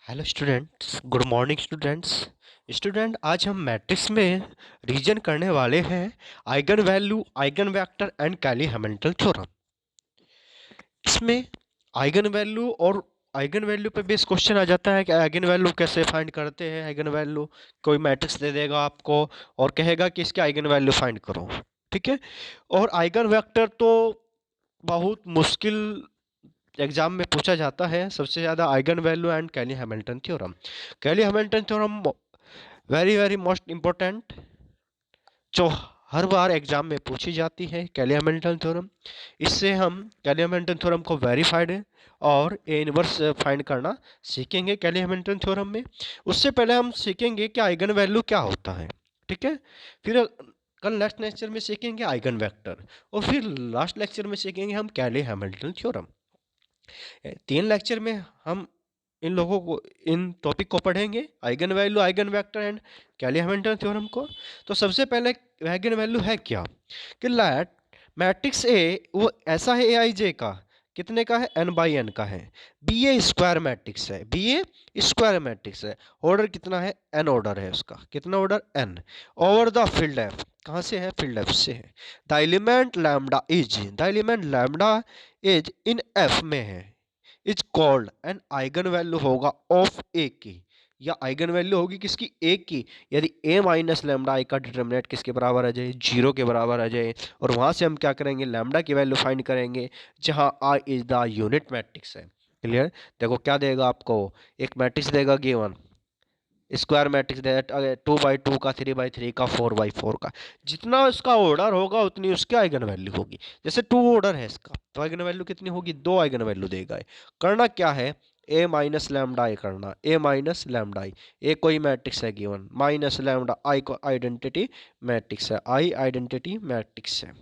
Hello students, good morning students. आज हम matrix में रीजन करने वाले हैं eigen value, eigen vector and Cayley Hamilton theorem. इसमें आइगन वैल्यू और आइगन वैल्यू पे बेस क्वेश्चन आ जाता है कि आइगन वैल्यू कैसे फाइंड करते हैं। आइगन वैल्यू कोई मैट्रिक्स दे देगा आपको और कहेगा कि इसके आइगन वैल्यू फाइंड करो, ठीक है। और आइगन वेक्टर तो बहुत मुश्किल एग्जाम में पूछा जाता है सबसे ज़्यादा, eigen value and Cayley Hamilton theorem. Cayley Hamilton theorem very very most important, जो हर बार एग्जाम में पूछी जाती है। कैली हैमिल्टन थ्योरम, इससे हम कैली हैमिल्टन थ्योरम को वेरीफाइड और ए इनवर्स फाइंड करना सीखेंगे कैली हैमिल्टन थ्योरम में। उससे पहले हम सीखेंगे कि आइगन वैल्यू क्या होता है, ठीक है। फिर कल नेक्स्ट लेक्चर में सीखेंगे आइगन वेक्टर, और फिर लास्ट लेक्चर में सीखेंगे हम कैली हैमिल्टन थ्योरम। 3 लेक्चर में हम इन टॉपिक को पढ़ेंगे, eigen value, eigen vector and Cayley Hamilton theorem को। तो सबसे पहले आइगन वैल्यू है क्या कि लेट मैट्रिक्स ए वो ऐसा है, ए आई जे का कितने का है, n बाई एन का है। बी ए स्क्वायर मैट्रिक्स है, बी ए स्क्वायर मैट्रिक्स है। ऑर्डर कितना है, n ऑर्डर है उसका, कितना order, n। Over the field F, कहाँ से है, फील्ड एफ से है। The element lambda is, the element lambda is in F में है, is called an eigen value होगा ऑफ ए की, या आइगन वैल्यू होगी किसकी, ए की। यदि ए माइनस लैम्डा आई का डिटर्मिनेंट किसके बराबर आ जाए, 0 के बराबर आ जाए। और वहां से हम क्या करेंगे, लैम्डा की वैल्यू फाइंड करेंगे, जहां I is the unit matrix है। क्लियर। देखो क्या देगा आपको, एक मैट्रिक्स देगा गिवन, स्क्वायर मैट्रिक्स देगा 2 बाई 2 का, 3 बाई 3 का, 4 बाई 4 का। जितना इसका ऑर्डर होगा उतनी उसकी आइगन वैल्यू होगी। जैसे 2 ऑर्डर है इसका, तो आइगन वैल्यू कितनी होगी, 2 आइगन वैल्यू देगा ये। करना क्या है, ए माइनस लैम्डा आई करना, ए माइनस लैम्डा आई। ए कोई मैट्रिक्स है गिवन, माइनस लैम्डा आई को आइडेंटिटी मैट्रिक्स है, आई आइडेंटिटी मैट्रिक्स है।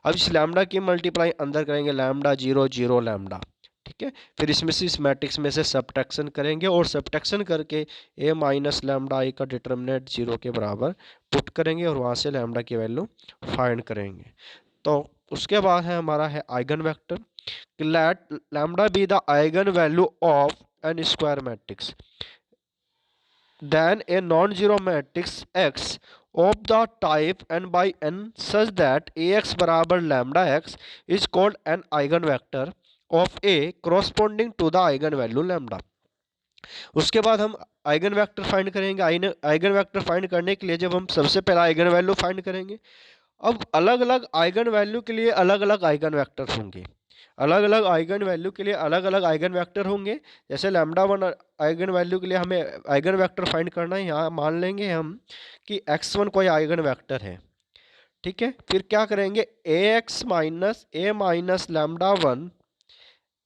अब इस लैम्डा की मल्टीप्लाई अंदर करेंगे, लैम्डा 0 0 लैम्डा, ठीक है। फिर इसमें से, इस मैट्रिक्स में से सब्ट्रैक्शन करेंगे, और सब्ट्रैक्शन करके ए माइनस लैम्डा आई का डिटर्मिनेंट 0 के बराबर पुट करेंगे, और वहां से लैम्डा की वैल्यू फाइंड करेंगे। तो उसके बाद है हमारा है eigen vector, let lambda be the eigen value of an square matrix, then a non-zero matrix X of the type n by n such that Ax बराबर lambda x is called an eigenvector of A corresponding to the eigenvalue lambda। उसके बाद हम eigen vector find करेंगे। Eigen vector find करने के लिए जब हम सबसे पहले आइगन वैल्यू फाइंड करेंगे, अब अलग अलग आइगन वैल्यू के लिए अलग अलग आइगन वेक्टर होंगे, अलग अलग आइगन वैल्यू के लिए अलग अलग आइगन वेक्टर होंगे। जैसे लैम्डा 1 आइगन वैल्यू के लिए हमें आइगन वेक्टर फाइंड करना है, यहाँ मान लेंगे हम कि x1 कोई आइगन वेक्टर है, ठीक है। फिर क्या करेंगे, A minus lambda 1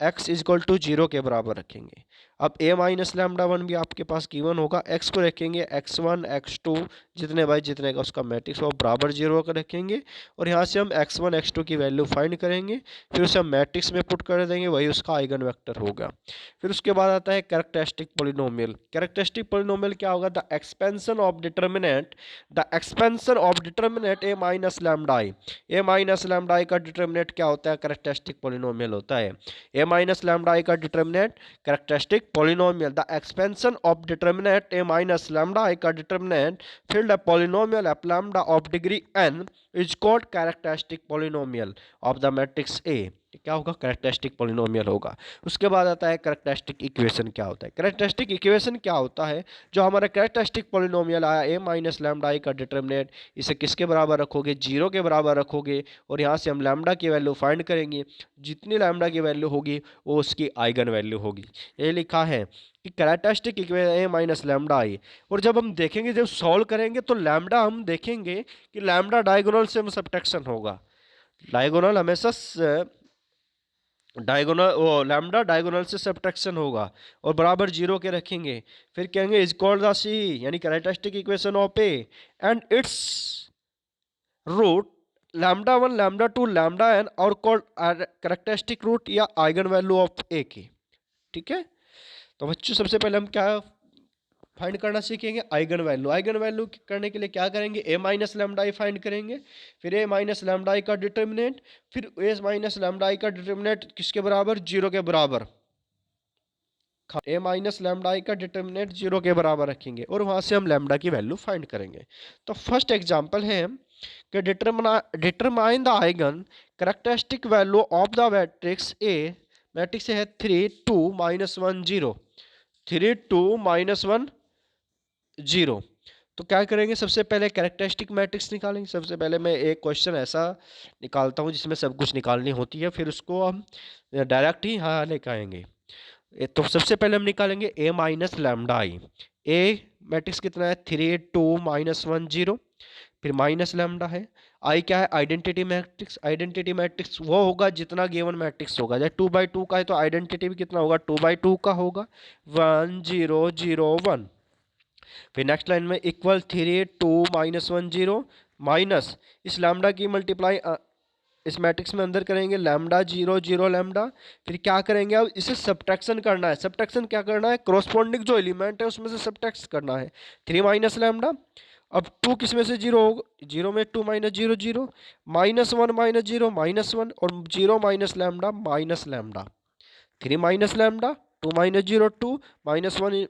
x equal to 0 के बराबर रखेंगे। अब a माइनस लैम्डा 1 भी आपके पास गिवन होगा, x को रखेंगे x1 x2 जितने बाई जितने का उसका मैट्रिक्स वो बराबर 0 का रखेंगे, और यहाँ से हम x1 x2 की वैल्यू फाइंड करेंगे। फिर उसे हम मैट्रिक्स में पुट कर देंगे, वही उसका आइगन वेक्टर होगा। फिर उसके बाद आता है कैरेक्टरिस्टिक पोलिनोमियल। कैरेक्टरिस्टिक पोलिनोमियल क्या होगा, the expansion of determinant, the expansion of determinant A minus lambda I. A minus lambda I का डिटर्मिनेंट क्या होता है, कैरेक्टरिस्टिक पोलिनोमियल होता है। ए माइनस लैम्डा आई का determinant characteristic polynomial, the expansion of determinant A minus lambda I का determinant फील्ड a polynomial of lambda of degree n is called characteristic polynomial of the matrix A. क्या होगा, characteristic polynomial होगा। उसके बाद आता है कैरेक्टरिस्टिक इक्वेशन। क्या होता है कैरेक्टरिस्टिक इक्वेशन, क्या होता है, जो हमारा कैरेक्टरिस्टिक पोलिनोमियल आया ए माइनस लैम्डा आई का डिटर्मिनेंट, इसे किसके बराबर रखोगे, 0 के बराबर रखोगे, और यहाँ से हम लैम्डा की वैल्यू फाइंड करेंगे। जितनी लैम्डा की वैल्यू होगी वो उसकी आइगन वैल्यू होगी। ये लिखा है कि कैरेक्टरिस्टिक इक्वेशन ए माइनस लैम्डा आई। और जब हम देखेंगे, जब सॉल्व करेंगे, तो लैम्डा हम देखेंगे कि लैम्डा डायगोनल से सब्ट्रैक्शन होगा। डायगोनल हमेशा डायगोनल, वो लैम्डा डायगोनल से सब्ट्रैक्शन होगा, और बराबर 0 के रखेंगे। फिर कहेंगे इज कॉल्ड द सी, यानी characteristic equation of A and its root lambda 1 lambda 2 lambda n, और कॉल्ड कैरेक्टरिस्टिक रूट या आइगन वैल्यू ऑफ ए की, ठीक है। तो बच्चों सबसे पहले हम क्या फाइंड करना सीखेंगे, आइगन वैल्यू। आइगन वैल्यू करने के लिए क्या करेंगे, A minus lambda I find करेंगे, फिर ए माइनस लैम्डा आई का डिटर्मिनेंट, फिर ए माइनस लैम्डा आई का डिटर्मिनेंट किसके बराबर, 0 के बराबर, ए माइनस लैम्डा आई का डिटर्मिनेंट 0 के बराबर रखेंगे और वहाँ से हम लैम्डा की वैल्यू फाइंड करेंगे। तो फर्स्ट एग्जांपल है कि determine the eigen characteristic value of the matrix A. Matrix है 3 2 -1 0, 3 2 -1 0। तो क्या करेंगे, सबसे पहले कैरेक्टरिस्टिक मैट्रिक्स निकालेंगे। सबसे पहले मैं एक क्वेश्चन ऐसा निकालता हूँ जिसमें सब कुछ निकालनी होती है, फिर उसको हम डायरेक्ट ही यहाँ लेकर आएंगे। तो सबसे पहले हम निकालेंगे ए minus lambda I. A matrix कितना है, 3 2 -1 0, फिर माइनस लैम्डा है। आई क्या है, आइडेंटिटी मैट्रिक्स। आइडेंटिटी मैट्रिक्स वो होगा जितना गिवन मैट्रिक्स होगा। जैसे 2/2 का है तो आइडेंटिटी भी कितना होगा, 2/2 का होगा, 1 0 0 1। फिर नेक्स्ट लाइन में इक्वल 3 2 -1 0 माइनस इस लैम्डा की मल्टीप्लाई इस मैट्रिक्स में अंदर करेंगे, लैम्डा 0 0 लैम्डा। फिर क्या करेंगे, अब इसे सब्ट्रैक्शन करना है। सब्ट्रैक्शन क्या करना है, करस्पॉन्डिंग जो एलिमेंट है उसमें से सब्ट्रैक्ट करना है। 3 माइनस लैम्डा, अब 2 किस में से 0 होगा, 0 में 2 -0 0, -1 -0 -1 और 0 minus lambda minus lambda. 3 minus lambda, 2 -0 2, -1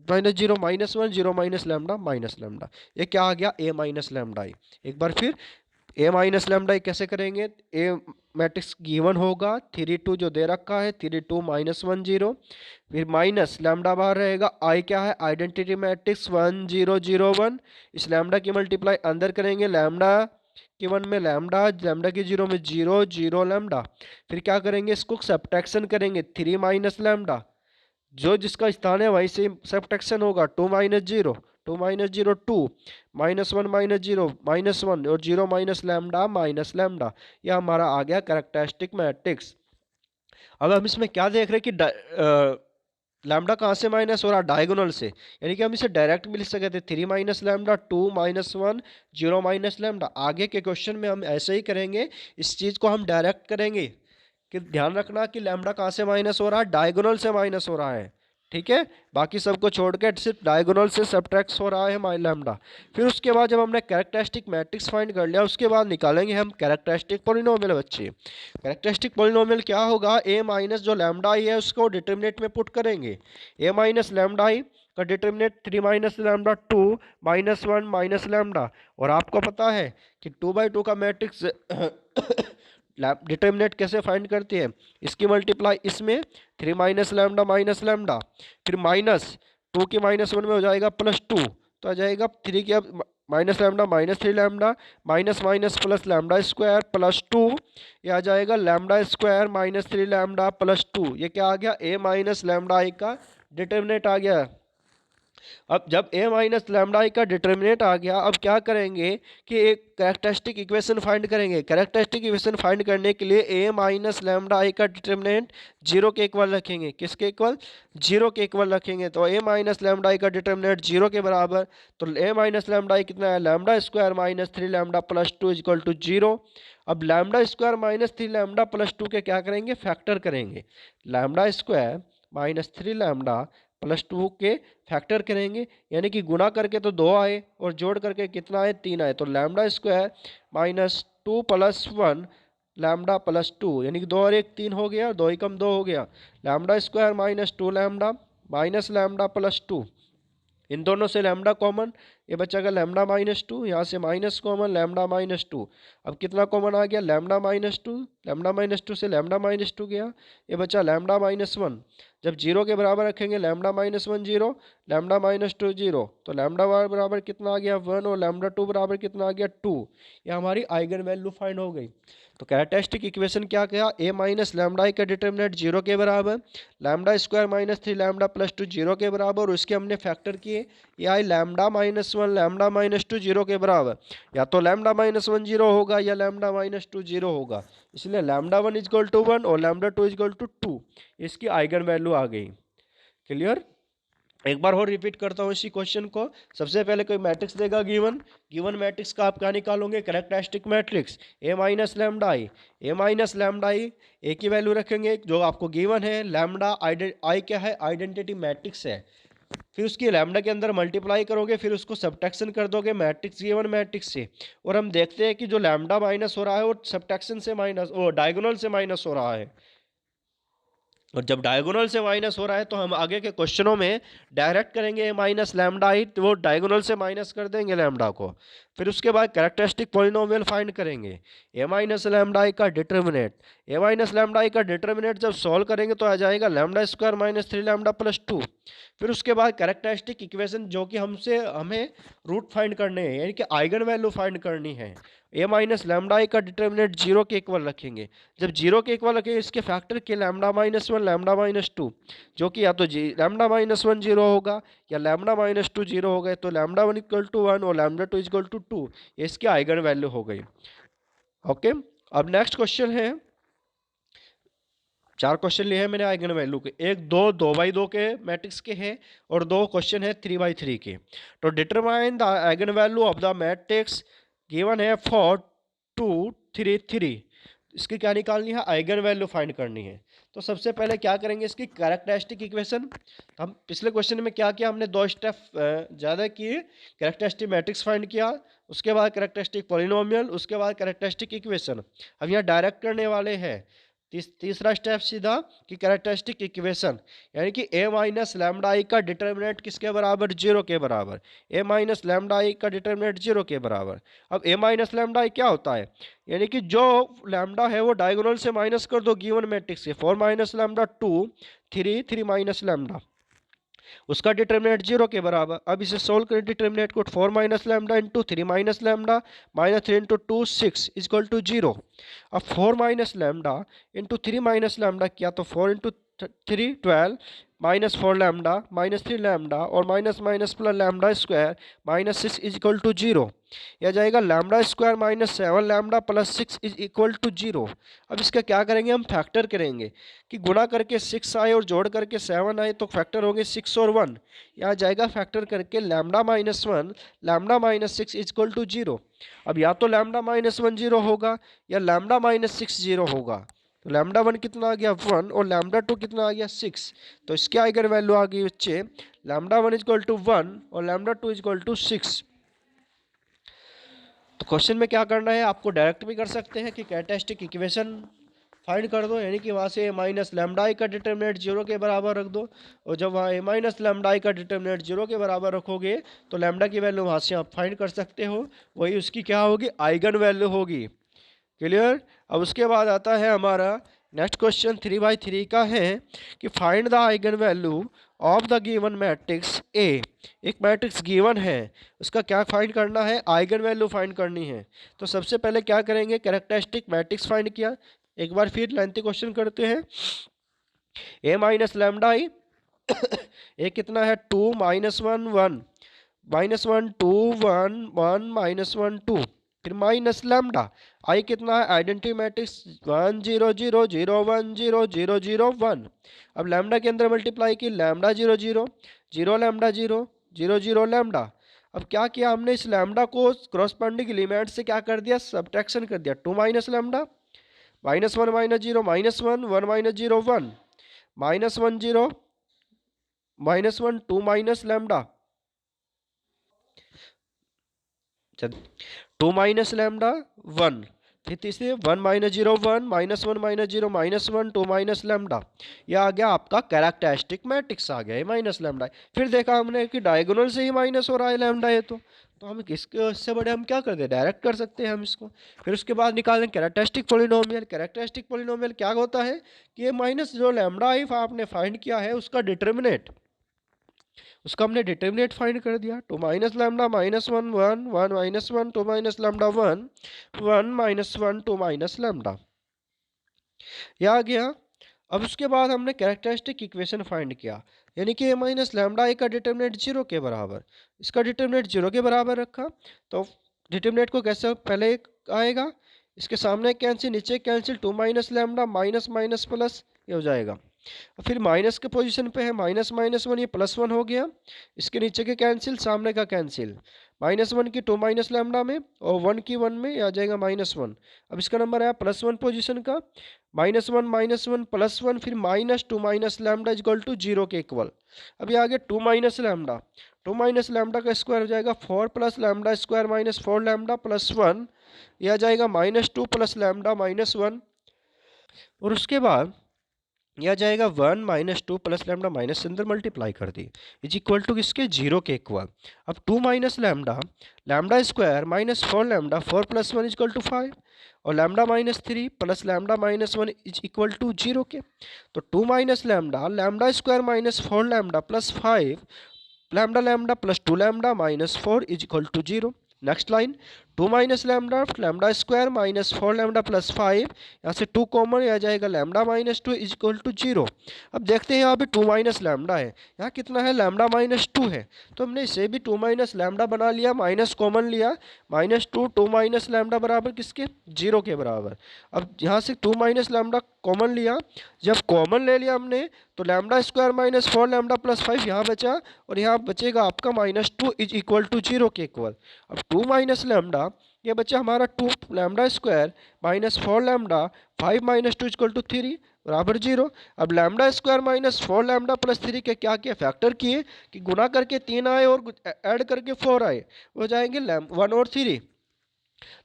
-0 -1 0 minus lambda minus lambda. ये क्या आ गया, ए माइनस लैम्डा आई। एक बार फिर ए माइनस लैम्डा कैसे करेंगे, ए मैट्रिक्स गिवन होगा 3 2 जो दे रखा है, 3 2 -1 0, फिर माइनस लैम्डा बाहर रहेगा। आई क्या है, आइडेंटिटी मैट्रिक्स 1 0 0 1। इस लैम्डा की मल्टीप्लाई अंदर करेंगे, लैम्डा के 1 में लैम्डा, लैम्डा के 0 में 0 0 लैम्डा। फिर क्या करेंगे, इसको सब्ट्रैक्शन करेंगे, 3 माइनस लैम्डा, जो जिसका स्थान है वहीं से सब्ट्रैक्शन होगा, 2 -0 2 -0 2, -1 -0 -1 और 0 माइनस लैम्डा माइनस लैम्डा। यह हमारा आ गया कैरेक्टरिस्टिक मैट्रिक्स। अब हम इसमें क्या देख रहे हैं कि लैम्डा कहाँ से माइनस हो रहा है, डायगोनल से। यानी कि हम इसे डायरेक्ट भी लिख सकते थे, 3 माइनस लैम्डा 2 -1 0 माइनस लैम्डा। आगे के क्वेश्चन में हम ऐसे ही करेंगे, इस चीज़ को हम डायरेक्ट करेंगे। कि ध्यान रखना कि लैम्डा कहाँ से माइनस हो रहा है, डायगोनल से माइनस हो रहा है, ठीक है। बाकी सबको छोड़ के सिर्फ डायगोनल से सब्ट्रैक्ट हो रहा है माइ लैम्डा। फिर उसके बाद जब हमने कैरेक्टरिस्टिक मैट्रिक्स फाइंड कर लिया, उसके बाद निकालेंगे हम कैरेक्टरिस्टिक पॉलिनोमियल। बच्चे कैरेक्टरिस्टिक पॉलिनोमियल क्या होगा, ए माइनस जो लैम्डा आई है उसको डिटरमिनेंट में पुट करेंगे। ए माइनस लैम्डा आई का determinant 3 minus lambda 2 -1 minus lambda. और आपको पता है कि 2/2 का मैट्रिक्स डिटर्मिनेंट कैसे फाइंड करते हैं, इसकी मल्टीप्लाई इसमें 3 माइनस लैम्डा माइनस लैम्डा, फिर माइनस 2 की -1 में हो जाएगा +2, तो आ जाएगा 3 की अब minus lambda -3 lambda minus minus plus lambda square +2, ये आ जाएगा लैम्डा स्क्वायर -3 लैम्डा +2। ये क्या आ गया, ए माइनस लैम्डा आई का डिटर्मिनेंट आ गया। अब जब ए माइनस लैम्डा आई का डिटर्मिनेंट आ गया, अब क्या करेंगे कि एक कैरेक्टरिस्टिक इक्वेशन फाइंड करेंगे। कैरेक्टरिस्टिक इक्वेशन फाइंड करने के लिए ए माइनस लैम्डा आई का डिटर्मिनेंट 0 के इक्वल रखेंगे। किसके इक्वल, 0 के इक्वल रखेंगे। तो ए माइनस लैम्डा आई का डिटर्मिनेंट 0 के बराबर, तो ए माइनस लैम्डा आई कितना है, लैम्डा स्क्वायर -3 लैम्डा +2 = 0। अब लैम्डा स्क्वायर -3 लैम्डा +2 के क्या करेंगे, फैक्टर करेंगे। लैम्डा स्क्वायर -3 लैम्डा +2 के फैक्टर करेंगे, यानी कि गुना करके तो 2 आए और जोड़ करके कितना आए, 3 आए। तो लैम्डा स्क्वायर -2 + 1 लैम्डा +2, यानी कि 2 और 1 3 हो गया, 2 एकम 2 हो गया। Lambda square -2 lambda minus lambda +2, इन दोनों से लैम्डा कॉमन, ये बचेगा लैम्डा -2, यहाँ से माइनस कॉमन लैम्डा -2। अब कितना कॉमन आ गया, लैम्डा -2, लैम्डा -2 से लैम्डा -2 गया, ये बचा लैम्डा -1। जब 0 के बराबर रखेंगे, लैम्डा -1 0 लैम्डा -2 0, तो लैम्डा बराबर कितना आ गया 1 और लैम्डा 2 बराबर कितना आ गया 2। ये हमारी आइगन वैल्यू फाइंड हो गई। तो कैरेक्टरिस्टिक इक्वेशन क्या किया, ए माइनस लैम्डा आई का डिटर्मिनेंट 0 के बराबर, लैम्डा स्क्वायर -3 लैम्डा +2 0 के बराबर, और उसके हमने फैक्टर किए, ये आई लैम्डा -1 लैम्डा -2 0 के बराबर। या तो लैम्डा -1 0 होगा या लैम्डा -2 0 होगा, इसलिए लैम्डा 1 = 1 और लैम्डा 2 = 2। इसकी आइगन वैल्यू आ गई। क्लियर। एक बार और रिपीट करता हूँ इसी क्वेश्चन को। सबसे पहले कोई मैट्रिक्स देगा गिवन, गिवन मैट्रिक्स का आप क्या निकालोगे, characteristic matrix A minus lambda I. A minus lambda I A की वैल्यू रखेंगे जो आपको गिवन है, लैम्डा आई क्या है, आइडेंटिटी मैट्रिक्स है। फिर उसकी लैम्डा के अंदर मल्टीप्लाई करोगे, फिर उसको सब्ट्रैक्शन कर दोगे मैट्रिक्स गिवन मैट्रिक्स से, और हम देखते हैं कि जो लैम्डा माइनस हो रहा है वो सब्ट्रैक्शन से माइनस, वो डायगोनल से माइनस हो रहा है। और जब डायगोनल से माइनस हो रहा है तो हम आगे के क्वेश्चनों में डायरेक्ट करेंगे ए माइनस लैम्डा आई, तो वो डायगोनल से माइनस कर देंगे लैम्डा को। फिर उसके बाद कैरेक्टरिस्टिक पॉलिनोमियल फाइंड करेंगे, ए माइनस लैम्डा आई का determinant. A minus lambda I का डिटर्मिनेंट जब सॉल्व करेंगे तो आ जाएगा lambda square minus 3 lambda plus 2। फिर उसके बाद कैरेक्टरिस्टिक इक्वेशन जो कि हमें रूट फाइंड करने हैं, यानी कि आइगन वैल्यू फाइंड करनी है। ए माइनस लैम्डा आई का डिटर्मिनेंट जीरो के इक्वल रखेंगे। जब जीरो के इक्वल रखेंगे इसके फैक्टर के लैम्डा माइनस 1 लैम्डा माइनस 2, जो कि या तो लैम्डा माइनस 1 जीरो होगा या लैम्डा माइनस 2 जीरो हो गए, तो लैम्डा 1 इक्वल टू 1 और लैम्डा 2 इक्वल टू 2, इसकी आइगन वैल्यू हो गई। ओके, अब नेक्स्ट क्वेश्चन है, 4 क्वेश्चन लिए हैं मैंने आइगन वैल्यू के, एक दो बाई दो के मैट्रिक्स के हैं और 2 क्वेश्चन है 3 बाई 3 के। तो determine the eigen value of the matrix given है 4 2 3 3। इसकी क्या निकालनी है, आइगन वैल्यू फाइंड करनी है। तो सबसे पहले क्या करेंगे, इसकी कैरेक्टरिस्टिक इक्वेशन। हम पिछले क्वेश्चन में क्या किया, हमने 2 स्टेप ज़्यादा किए, कैरेक्टरिस्टिक मैट्रिक्स फाइंड किया, उसके बाद कैरेक्टरिस्टिक पॉलिनोमियल, उसके बाद कैरेक्टरिस्टिक इक्वेशन। अब यहाँ डायरेक्ट करने वाले हैं। तीसरा स्टेप सीधा कि कैरेक्टरिस्टिक इक्वेशन, यानी कि ए माइनस लैम्डा आई का डिटर्मिनेंट किसके बराबर, जीरो के बराबर। ए माइनस लैम्डा आई का डिटर्मिनेंट जीरो के बराबर। अब ए माइनस लैम्डा आई क्या होता है, यानी कि जो लैम्डा है वो डायगोनल से माइनस कर दो गिवन मैट्रिक्स से, 4 माइनस लैम्डा 2 3 3 माइनस लैम्डा, उसका डिटर्मिनेंट जीरो के बराबर। अब इसे सोल्व करें डिटर्मिनेंट को, 4 minus lambda into 3 minus lambda minus 3 into 2 6 equal to 0। अब 4 minus lambda into 3 minus lambda किया तो 4 into 3 12 minus 4 lambda minus 3 lambda और minus minus plus lambda square minus 6 is equal to 0। यह जाएगा lambda square minus 7 lambda plus 6 is equal to 0। अब इसका क्या करेंगे, हम फैक्टर करेंगे कि गुणा करके 6 आए और जोड़ करके 7 आए तो फैक्टर होंगे 6 और 1। यहाँ जाएगा फैक्टर करके lambda minus 1 lambda minus 6 is equal to 0। अब या तो लैम्डा माइनस 1 जीरो होगा या लैम्डा माइनस 6 जीरो होगा। तो लैम्डा 1 कितना आ गया 1 और लैम्डा 2 कितना आ गया 6। तो इसके आइगन वैल्यू आ गई बच्चे लैम्डा 1 इक्वल टू 1 और लैम्डा 2 इक्वल टू 6। तो क्वेश्चन में क्या करना है, आपको डायरेक्ट भी कर सकते हैं कि कैरेक्टरिस्टिक इक्वेशन फाइंड कर दो, यानी कि वहाँ से ए माइनस लैम्डा आई का डिटर्मिनेंट जीरो के बराबर रख दो, और जब वहाँ ए माइनस लैम्डा आई का डिटर्मिनेंट जीरो के बराबर रखोगे तो लैम्डा की वैल्यू वहाँ से आप फाइंड कर सकते हो, वही उसकी क्या होगी, आइगन वैल्यू होगी। क्लियर। अब उसके बाद आता है हमारा नेक्स्ट क्वेश्चन 3 बाई 3 का है कि find the eigen value of the given matrix A. एक मैट्रिक्स गिवन है, उसका क्या फाइंड करना है, आइगन वैल्यू फाइंड करनी है। तो सबसे पहले क्या करेंगे, कैरेक्टरिस्टिक मैट्रिक्स फाइंड किया, एक बार फिर लेंथी क्वेश्चन करते हैं। ए माइनस लैम्डा आई ए कितना है 2 माइनस 1 1 माइनस 1 2 1 1 माइनस 1 2, फिर माइनस लैम्डा आई कितना है, आइडेंटिटी मैट्रिक्स 1 0 0 0 1 0 0 0 1। अब लैम्डा के अंदर मल्टीप्लाई की, लैम्डा 0 0 0 लैम्डा 0 0 0 लैम्डा। अब क्या किया हमने, इस लैम्डा को क्रॉसपेंडिंग एलिमेंट से क्या कर दिया, सब्ट्रैक्शन कर दिया, 2 minus lambda minus 1 minus 0 minus 1 1 minus 0 1 minus 1 0 minus 1 2 minus lambda 2 minus lambda 1, फिर तीसरे 1 minus 0 1 minus 1 minus 0 minus 1 2 minus lambda. यह आ गया आपका कैरेक्टरिस्टिक मैट्रिक्स आ गया माइनस लैम्डा। फिर देखा हमने कि डायगोनल से ही माइनस हो रहा है लैम्डा है, तो हम किसके इससे बड़े हम क्या करते हैं, डायरेक्ट कर सकते हैं हम इसको। फिर उसके बाद निकालें कैरेक्टरिस्टिक पॉलिनोमियल। कैरेक्टरिस्टिक पॉलिनोमियल क्या होता है कि ये माइनस जो लैम्डा आई आपने फाइंड किया है उसका डिटर्मिनेंट, उसका हमने डिटर्मिनेंट फाइंड कर दिया, 2 minus lambda minus 1 1 1 minus 1 2 minus lambda 1 1 minus 1 2 minus lambda, यह आ गया। अब उसके बाद हमने कैरेक्टरिस्टिक इक्वेशन फाइंड किया, यानी कि ए माइनस लैम्डा आई का डिटर्मिनेंट जीरो के बराबर, इसका डिटर्मिनेंट जीरो के बराबर रखा। तो डिटर्मिनेंट को कैसे पहले आएगा, इसके सामने कैंसिल नीचे cancel, 2 minus lambda minus minus plus ये हो जाएगा। फिर माइनस के पोजीशन पे है, माइनस माइनस 1 ये प्लस 1 हो गया, इसके नीचे के कैंसिल सामने का कैंसिल, माइनस 1 की 2 माइनस लैम्डा में और 1 की 1 में आ जाएगा माइनस 1। अब इसका नंबर आया प्लस 1 पोजीशन का, माइनस 1 प्लस 1 फिर minus 2 minus lambda equal to 0 के इक्वल। अब ये आ गया 2 माइनस लैम्डा, 2 माइनस लैम्डा का स्क्वायर हो जाएगा 4 plus lambda square minus 4 lambda plus 1, यह आ जाएगा माइनस 2 प्लस लैम्डा माइनस 1। और उसके बाद यह जाएगा 1 माइनस 2 प्लस लैम्डा माइनस से अंदर मल्टीप्लाई कर दी इज इक्वल टू किसके, जीरो के इक्वल। अब 2 minus lambda, lambda square minus 4 lambda, 4 plus 1 is equal to 5, और lambda minus 3 plus lambda minus 1 is equal to zero के। तो 2 minus lambda, lambda square minus 4 lambda plus 5 lambda lambda plus 2 lambda minus 4 is equal to zero. Next line 2 minus lambda, lambda square minus 4 lambda plus 5, यहाँ से 2 common आ जाएगा, lambda minus 2 is equal to zero. अब देखते हैं यहाँ पे 2 minus lambda है, यहाँ कितना है, लैम्डा माइनस 2 है, तो हमने इसे भी 2 माइनस लैम्डा बना लिया, माइनस कॉमन लिया, माइनस 2, 2 माइनस लैम्डा बराबर किसके, जीरो के बराबर। अब यहाँ से 2 माइनस लैम्डा कॉमन लिया, जब कॉमन ले लिया हमने तो lambda square minus 4 lambda plus 5 यहाँ बचा, और यहाँ बचेगा आपका minus 2 is equal to zero के इक्वल। अब 2 माइनस लैम्डा, ये बचा हमारा 2 lambda square minus 4 lambda, 5 minus 2 equal to 3 बराबर जीरो। अब lambda square minus 4 lambda plus 3 के क्या किया, फैक्टर किए कि गुना करके 3 आए और ऐड करके 4 आए, हो जाएंगे 1 और 3।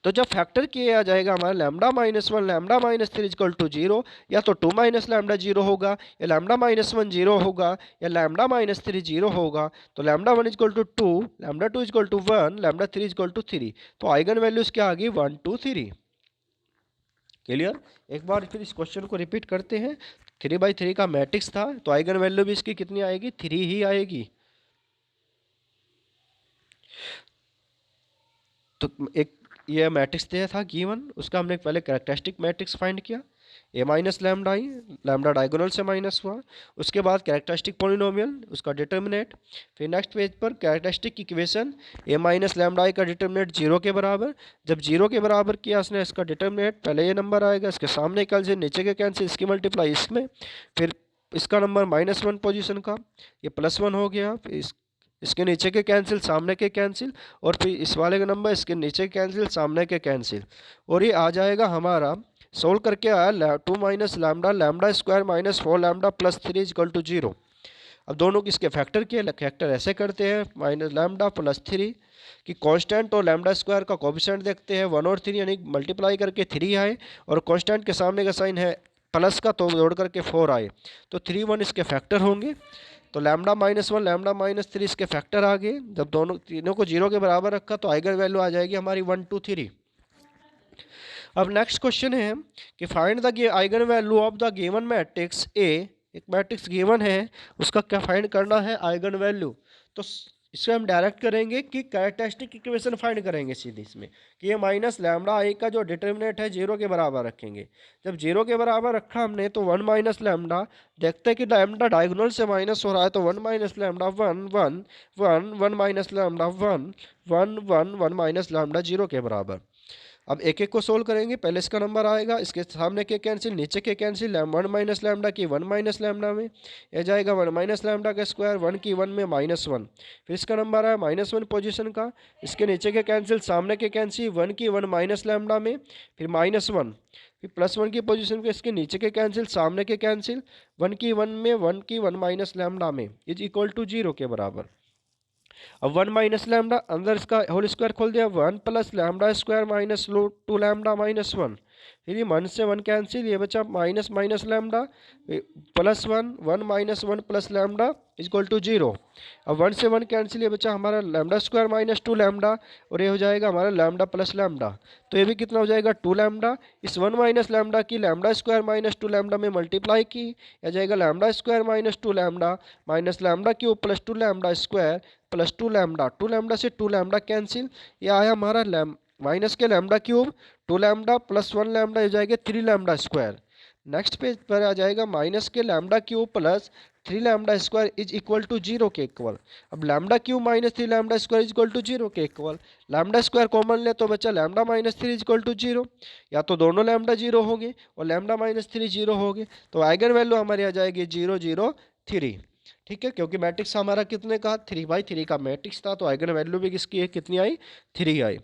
तो जब फैक्टर किया जाएगा हमारा lambda minus 1 lambda minus 3 equal to zero, या तो 2 माइनस लैम्डा जीरो होगा, या लैम्डा माइनस 1 जीरो होगा, या लैम्डा माइनस 3 जीरो होगा। तो lambda 1 equal to 2, lambda 2 equal to 1, lambda 3 equal to 3। तो आइगन वैल्यूज क्या आ गई, 1 2 3। क्लियर। एक बार फिर इस क्वेश्चन को रिपीट करते हैं। 3/3 का मैट्रिक्स था, तो आइगन वैल्यू भी इसकी कितनी आएगी, 3 ही आएगी। तो एक ये मैट्रिक्स दिया था गिवन, उसका हमने पहले कैरेक्टरिस्टिक मैट्रिक्स फाइंड किया, ए माइनस लैम्डा आई, लैम्डा डायगोनल से माइनस हुआ, उसके बाद कैरेक्टरिस्टिक पॉलिनोमियल उसका डिटर्मिनेट, फिर नेक्स्ट पेज पर characteristic equation, A minus lambda I का डिटर्मिनेट जीरो के बराबर। जब जीरो के बराबर किया उसने इसका डिटर्मिनेट, पहले ये नंबर आएगा, इसके सामने कैंसिल, नीचे के कैंसिल, इसकी मल्टीप्लाई इसमें, फिर इसका नंबर -1 पोजीशन का, ये +1 हो गया, फिर इसके नीचे के कैंसिल, सामने के कैंसिल, और फिर इस वाले का नंबर, इसके नीचे कैंसिल, सामने के कैंसिल, और ये आ जाएगा हमारा, सोल्व करके आया 2 minus lambda, lambda square minus 4 lambda plus 3 equal to zero. अब दोनों किसके फैक्टर किए, फैक्टर ऐसे करते हैं, माइनस लैम्डा प्लस 3 कि कांस्टेंट और लैम्डा स्क्वायर का कोएफिशिएंट देखते हैं 1 और 3, यानी मल्टीप्लाई करके 3 आए, और कांस्टेंट के सामने का साइन है प्लस का, तो जोड़ करके 4 आए, तो 3 1 इसके फैक्टर होंगे। तो लैम्डा -1 लैम्डा -3 इसके फैक्टर आ गए। जब दोनों तीनों को जीरो के बराबर रखा तो आइगन वैल्यू आ जाएगी हमारी 1 2 3। अब नेक्स्ट क्वेश्चन है कि find the eigen value of the given matrix A. एक मैट्रिक्स गिवन है, उसका क्या फाइंड करना है, आइगन वैल्यू। तो इससे हम डायरेक्ट करेंगे कि कैरेक्टरिस्टिक इक्वेशन फाइंड करेंगे सीधे इसमें, कि ये माइनस लैम्डा आई का जो डिटर्मिनेंट है जीरो के बराबर रखेंगे। जब जीरो के बराबर रखा हमने तो 1 माइनस लैम्डा, देखते हैं कि लैम्डा डायगोनल से माइनस हो रहा है, तो 1 minus lambda 1 1 1 1 minus lambda 1 1 1 1 minus lambda zero के बराबर। अब एक एक को सोल्व करेंगे, पहले इसका नंबर आएगा, इसके सामने के कैंसिल, नीचे के कैंसिल, 1 माइनस लैम्डा की 1 माइनस लैम्डा में यह जाएगा 1 माइनस लैम्डा का स्क्वायर, 1 की 1 में -1, फिर इसका नंबर आया -1 पोजीशन का, इसके नीचे के कैंसिल, सामने के कैंसिल, 1 की 1 माइनस लैम्डा में, फिर -1, फिर +1 की पोजीशन के, इसके नीचे के कैंसिल, सामने के कैंसिल, 1 की 1 में, 1 की 1 माइनस लैम्डा में इज इक्वल टू जीरो के बराबर। अब 1 माइनस लैम्डा, अंदर इसका होल स्क्वायर खोल दिया, 1 plus lambda square minus 2 lambda -1, फिर ये 1 से 1 कैंसिल, ये बचा minus minus lambda +1, 1 minus 1 plus lambda equal to zero. अब 1 से 1 कैंसिल, ये बचा हमारा लैम्डा स्क्वायर -2 लैम्डा, और ये हो जाएगा हमारा लैम्डा प्लस लैम्डा, तो ये भी कितना हो जाएगा 2 लैम्डा। इस 1 माइनस लैम्डा की लैम्डा स्क्वायर -2 लैम्डा में मल्टीप्लाई की, आ जाएगा lambda square -2 lambda minus lambda cube plus 2 lambda square plus 2 lambda, 2 lambda से 2 लैम्डा कैंसिल, ये आया हमारा माइनस के lambda cube, 2 lambda plus 1 lambda हो जाएगा 3 लैम्डा स्क्वायर। नेक्स्ट पेज पर आ जाएगा माइनस के lambda cube plus 3 lambda square is equal to zero के इक्वल। अब lambda cube minus 3 lambda square is equal to zero के इक्वल, लैम्डा स्क्वायर कॉमन ले तो बचा lambda -3 is equal to zero, या तो दोनों लैम्डा जीरो हो गए और लैम्डा -3 जीरो हो गए, तो आइगन वैल्यू हमारी आ जाएगी 0 0 3। ठीक है, क्योंकि मैट्रिक्स हमारा कितने का 3/3 का मैट्रिक्स था, तो आइगन वैल्यू भी किसकी है, कितनी आई, 3 आई।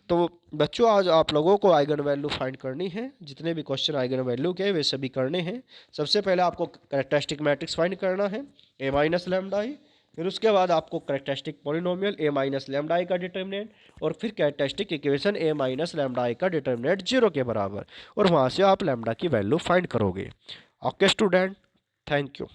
तो बच्चों आज आप लोगों को आइगन वैल्यू फाइंड करनी है, जितने भी क्वेश्चन आइगन वैल्यू के वे सभी करने हैं। सबसे पहले आपको कैरेक्टरिस्टिक मैट्रिक्स फाइंड करना है, ए माइनस लैम्डा आई, फिर उसके बाद आपको characteristic polynomial A minus lambda I का डिटर्मिनेंट, और फिर characteristic equation A minus lambda I का डिटर्मिनेंट जीरो के बराबर, और वहाँ से आप लैम्डा की वैल्यू फाइंड करोगे। Okay student. Thank you.